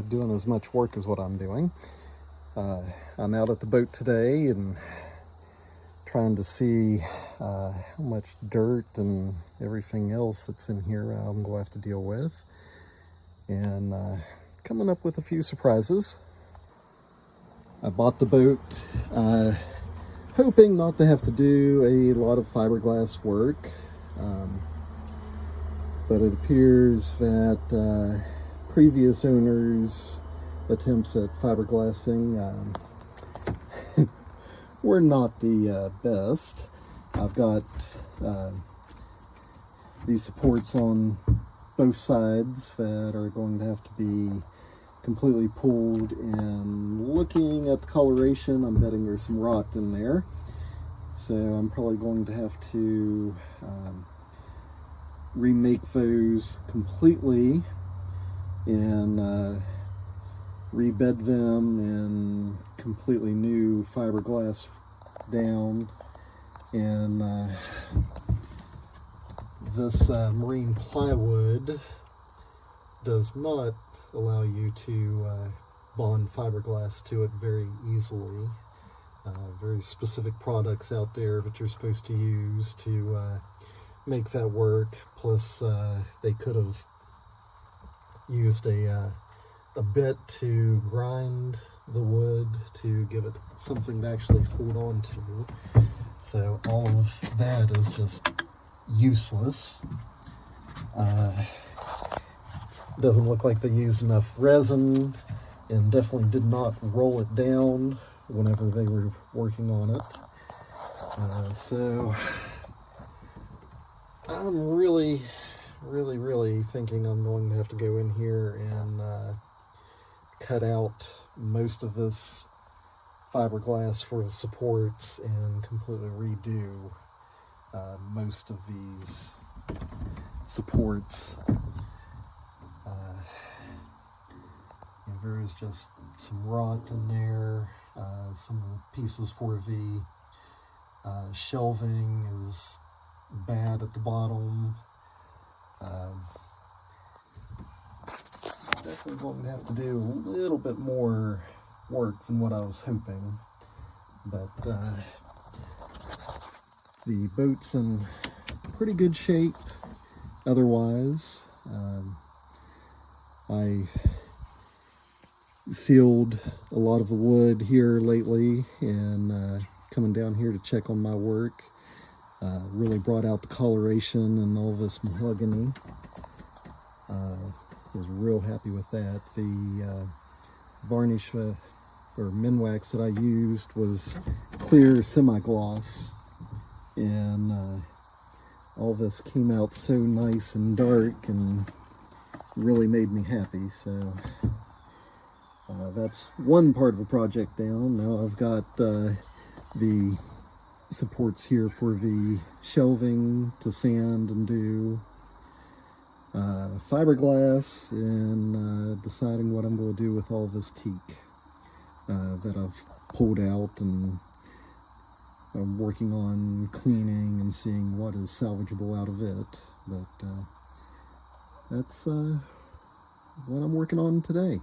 Doing as much work as what I'm doing. I'm out at the boat today and trying to see how much dirt and everything else that's in here I'm going to have to deal with, and coming up with a few surprises. I bought the boat hoping not to have to do a lot of fiberglass work, but it appears that previous owners' attempts at fiberglassing were not the best. I've got these supports on both sides that are going to have to be completely pulled, and looking at the coloration, I'm betting there's some rot in there. So I'm probably going to have to remake those completely and rebed them in completely new fiberglass down. And this marine plywood does not allow you to bond fiberglass to it very easily. Very specific products out there that you're supposed to use to make that work. Plus they could have used a bit to grind the wood to give it something to actually hold on to. So all of that is just useless. Doesn't look like they used enough resin, and definitely did not roll it down whenever they were working on it. So I'm really thinking I'm going to have to go in here and cut out most of this fiberglass for the supports and completely redo most of these supports. There is just some rot in there. Some of the pieces for the shelving is bad at the bottom. It's definitely going to have to do a little bit more work than what I was hoping, but the boat's in pretty good shape otherwise. I sealed a lot of the wood here lately, and coming down here to check on my work really brought out the coloration and all this mahogany. I was real happy with that. The varnish or Minwax that I used was clear semi-gloss, and all this came out so nice and dark and really made me happy. So that's one part of the project down. Now I've got the supports here for the shelving to sand and do fiberglass, and deciding what I'm going to do with all this teak that I've pulled out, and I'm working on cleaning and seeing what is salvageable out of it. But that's what I'm working on today.